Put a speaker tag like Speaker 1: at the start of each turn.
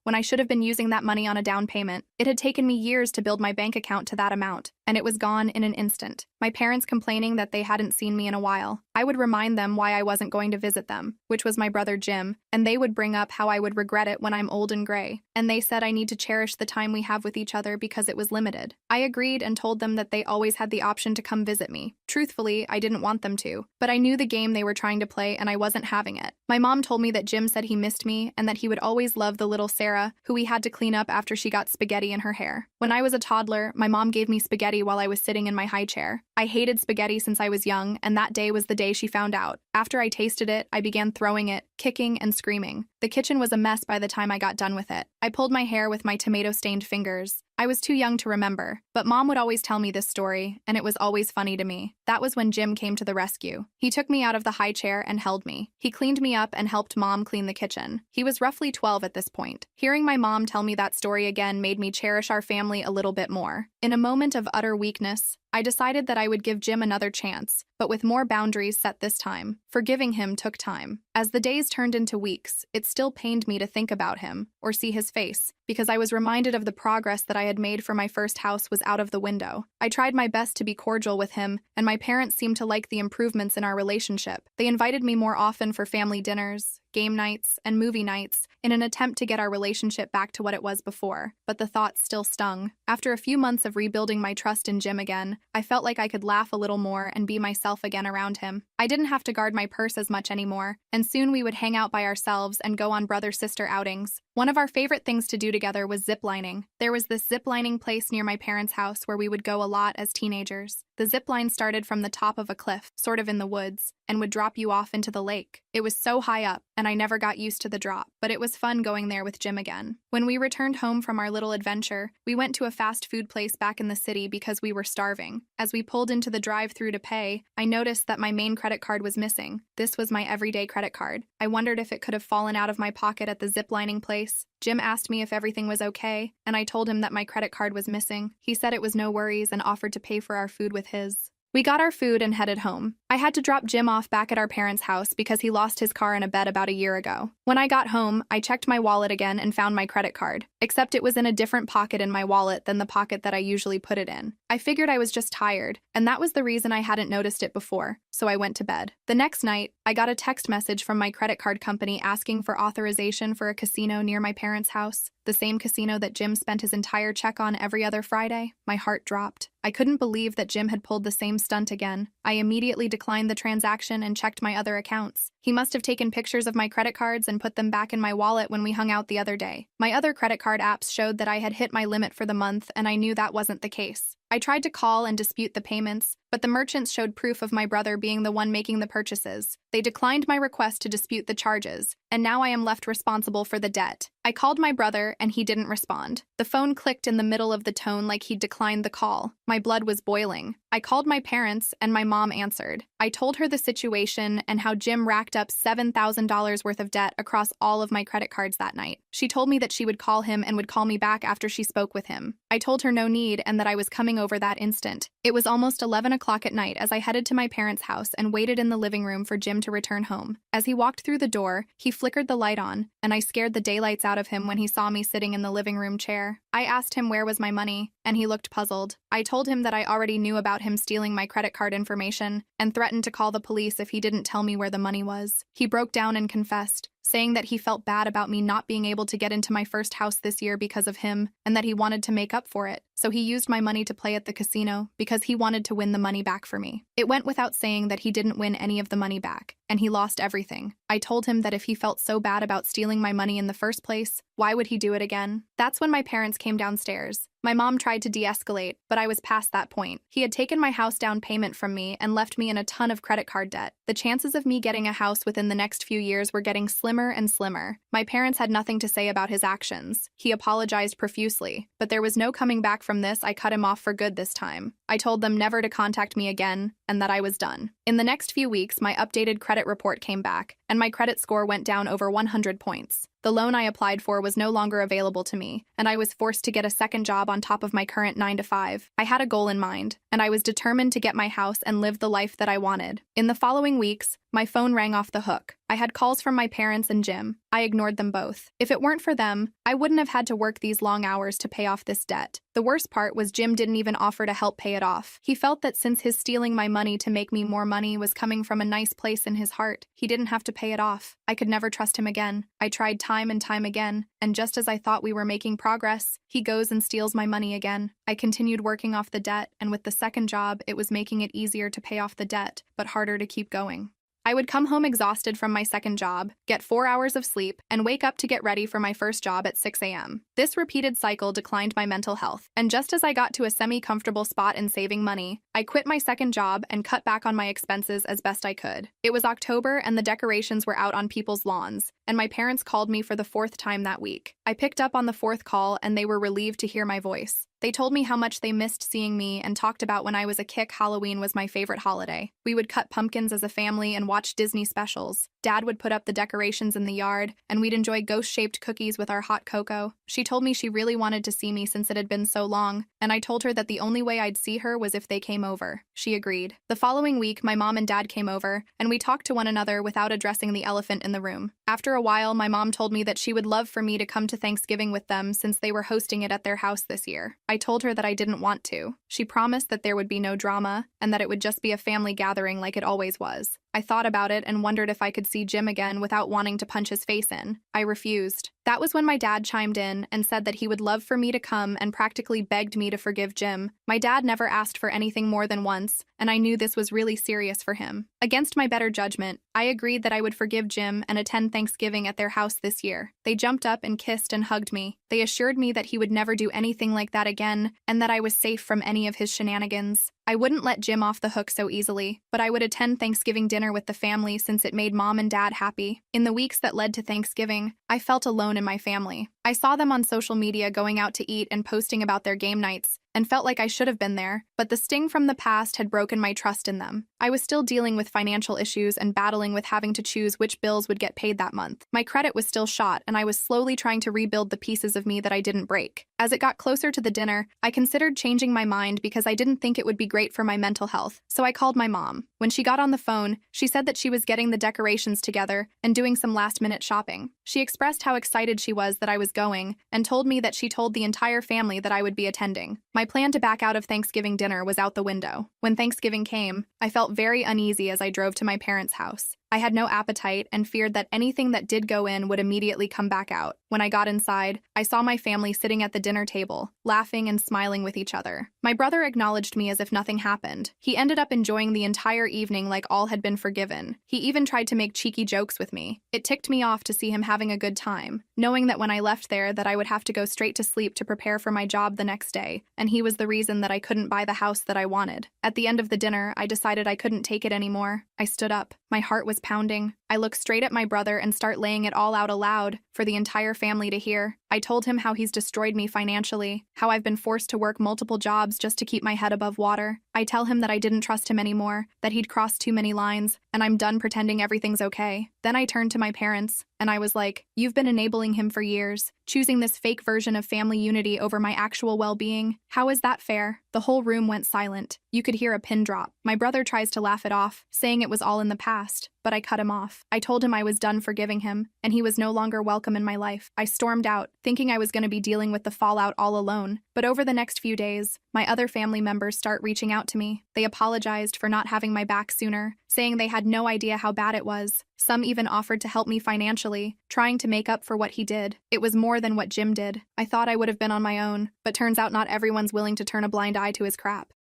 Speaker 1: when I should have been using that money on a down payment. It had taken me years to build my bank account to that amount, and it was gone in an instant. My parents complaining that they hadn't seen me in a while. I would remind them why I wasn't going to visit them, which was my brother Jim, and they would bring up how I would regret it when I'm old and gray. And they said I need to cherish the time we have with each other because it was limited. I agreed and told them that they always had the option to come visit me. Truthfully, I didn't want them to, but I knew the game they were trying to play and I wasn't having it. My mom told me that Jim said he missed me and that he would always love the little Sarah, who we had to clean up after she got spaghetti in her hair. When I was a toddler, my mom gave me spaghetti while I was sitting in my high chair. I hated spaghetti since I was young, and that day was the day she found out. After I tasted it, I began throwing it, kicking and screaming. The kitchen was a mess by the time I got done with it. I pulled my hair with my tomato-stained fingers. I was too young to remember, but Mom would always tell me this story, and it was always funny to me. That was when Jim came to the rescue. He took me out of the high chair and held me. He cleaned me up and helped Mom clean the kitchen. He was roughly 12 at this point. Hearing my mom tell me that story again made me cherish our family a little bit more. In a moment of utter weakness, I decided that I would give Jim another chance, but with more boundaries set this time. Forgiving him took time. As the days turned into weeks, it still pained me to think about him, or see his face, because I was reminded of the progress that I had made for my first house was out of the window. I tried my best to be cordial with him, and my parents seemed to like the improvements in our relationship. They invited me more often for family dinners, game nights, and movie nights in an attempt to get our relationship back to what it was before, but the thoughts still stung. After a few months of rebuilding my trust in Jim again, I felt like I could laugh a little more and be myself again around him. I didn't have to guard my purse as much anymore, and soon we would hang out by ourselves and go on brother-sister outings. One of our favorite things to do together was ziplining. There was this ziplining place near my parents' house where we would go a lot as teenagers. The zipline started from the top of a cliff, sort of in the woods, and would drop you off into the lake. It was so high up, and I never got used to the drop, but it was fun going there with Jim again. When we returned home from our little adventure, we went to a fast food place back in the city because we were starving. As we pulled into the drive-thru to pay, I noticed that my main credit card was missing. This was my everyday credit card. I wondered if it could have fallen out of my pocket at the ziplining place. Jim asked me if everything was okay, and I told him that my credit card was missing. He said it was no worries and offered to pay for our food with his. We got our food and headed home. I had to drop Jim off back at our parents' house because he lost his car in a bed about a year ago. When I got home, I checked my wallet again and found my credit card, except it was in a different pocket in my wallet than the pocket that I usually put it in. I figured I was just tired, and that was the reason I hadn't noticed it before, so I went to bed. The next night, I got a text message from my credit card company asking for authorization for a casino near my parents' house, the same casino that Jim spent his entire check on every other Friday. My heart dropped. I couldn't believe that Jim had pulled the same stunt again. I immediately declined the transaction and checked my other accounts. He must have taken pictures of my credit cards and put them back in my wallet when we hung out the other day. My other credit card apps showed that I had hit my limit for the month, and I knew that wasn't the case. I tried to call and dispute the payments, but the merchants showed proof of my brother being the one making the purchases. They declined my request to dispute the charges, and now I am left responsible for the debt. I called my brother, and he didn't respond. The phone clicked in the middle of the tone like he'd declined the call. My blood was boiling. I called my parents, and my mom answered. I told her the situation and how Jim racked up $7,000 worth of debt across all of my credit cards that night. She told me that she would call him and would call me back after she spoke with him. I told her no need and that I was coming over that instant. It was almost 11 o'clock at night as I headed to my parents' house and waited in the living room for Jim to return home. As he walked through the door, he flickered the light on, and I scared the daylights out of him when he saw me sitting in the living room chair. I asked him where was my money, and he looked puzzled. I told him that I already knew about him stealing my credit card information and threatened to call the police if he didn't tell me where the money was. He broke down and confessed, saying that he felt bad about me not being able to get into my first house this year because of him, and that he wanted to make up for it. So he used my money to play at the casino because he wanted to win the money back for me. It went without saying that he didn't win any of the money back, and he lost everything. I told him that if he felt so bad about stealing my money in the first place, why would he do it again? That's when my parents came downstairs. My mom tried to de-escalate, but I was past that point. He had taken my house down payment from me and left me in a ton of credit card debt. The chances of me getting a house within the next few years were getting slimmer and slimmer. My parents had nothing to say about his actions. He apologized profusely, but there was no coming back from this. I cut him off for good this time. I told them never to contact me again and that I was done. In the next few weeks, my updated credit report came back, and my credit score went down over 100 points. The loan I applied for was no longer available to me, and I was forced to get a second job on top of my current 9-to-5. I had a goal in mind, and I was determined to get my house and live the life that I wanted. In the following weeks, My phone rang off the hook. I had calls from my parents and Jim. I ignored them both. If it weren't for them, I wouldn't have had to work these long hours to pay off this debt. The worst part was Jim didn't even offer to help pay it off. He felt that since his stealing my money to make me more money was coming from a nice place in his heart, he didn't have to pay it off. I could never trust him again. I tried time and time again, and just as I thought we were making progress, he goes and steals my money again. I continued working off the debt, and with the second job, it was making it easier to pay off the debt, but harder to keep going. I would come home exhausted from my second job, get 4 hours of sleep, and wake up to get ready for my first job at 6 a.m. This repeated cycle declined my mental health, and just as I got to a semi-comfortable spot in saving money, I quit my second job and cut back on my expenses as best I could. It was October and the decorations were out on people's lawns, and my parents called me for the 4th time that week. I picked up on the 4th call and they were relieved to hear my voice. They told me how much they missed seeing me and talked about when I was a kid Halloween was my favorite holiday. We would cut pumpkins as a family and watch Disney specials. Dad would put up the decorations in the yard, and we'd enjoy ghost-shaped cookies with our hot cocoa. She told me she really wanted to see me since it had been so long, and I told her that the only way I'd see her was if they came over. She agreed. The following week, my mom and dad came over, and we talked to one another without addressing the elephant in the room. After a while, my mom told me that she would love for me to come to Thanksgiving with them since they were hosting it at their house this year. I told her that I didn't want to. She promised that there would be no drama, and that it would just be a family gathering like it always was. I thought about it and wondered if I could see Jim again without wanting to punch his face in. I refused. That was when my dad chimed in and said that he would love for me to come and practically begged me to forgive Jim. My dad never asked for anything more than once, and I knew this was really serious for him. Against my better judgment, I agreed that I would forgive Jim and attend Thanksgiving at their house this year. They jumped up and kissed and hugged me. They assured me that he would never do anything like that again and that I was safe from any of his shenanigans. I wouldn't let Jim off the hook so easily, but I would attend Thanksgiving dinner with the family since it made Mom and Dad happy. In the weeks that led to Thanksgiving, I felt alone in my family. I saw them on social media going out to eat and posting about their game nights, and felt like I should have been there, but the sting from the past had broken my trust in them. I was still dealing with financial issues and battling with having to choose which bills would get paid that month. My credit was still shot, and I was slowly trying to rebuild the pieces of me that I didn't break. As it got closer to the dinner, I considered changing my mind because I didn't think it would be great for my mental health, so I called my mom. When she got on the phone, she said that she was getting the decorations together and doing some last-minute shopping. She expressed how excited she was that I was going, and told me that she told the entire family that I would be attending. My plan to back out of Thanksgiving dinner was out the window. When Thanksgiving came, I felt very uneasy as I drove to my parents' house. I had no appetite and feared that anything that did go in would immediately come back out. When I got inside, I saw my family sitting at the dinner table, laughing and smiling with each other. My brother acknowledged me as if nothing happened. He ended up enjoying the entire evening like all had been forgiven. He even tried to make cheeky jokes with me. It ticked me off to see him having a good time, knowing that when I left there that I would have to go straight to sleep to prepare for my job the next day, and he was the reason that I couldn't buy the house that I wanted. At the end of the dinner, I decided I couldn't take it anymore. I stood up. My heart was pounding. I look straight at my brother and start laying it all out aloud for the entire family to hear. I told him how he's destroyed me financially, how I've been forced to work multiple jobs just to keep my head above water. I tell him that I didn't trust him anymore, that he'd crossed too many lines, and I'm done pretending everything's okay. Then I turned to my parents, and I was like, "You've been enabling him for years, choosing this fake version of family unity over my actual well-being. How is that fair?" The whole room went silent. You could hear a pin drop. My brother tries to laugh it off, saying it was all in the past, but I cut him off. I told him I was done forgiving him, and he was no longer welcome in my life. I stormed out, thinking I was going to be dealing with the fallout all alone. But over the next few days, my other family members start reaching out to me. They apologized for not having my back sooner, saying they had no idea how bad it was. Some even offered to help me financially, trying to make up for what he did. It was more than what Jim did. I thought I would have been on my own, but turns out not everyone's willing to turn a blind eye to his crap.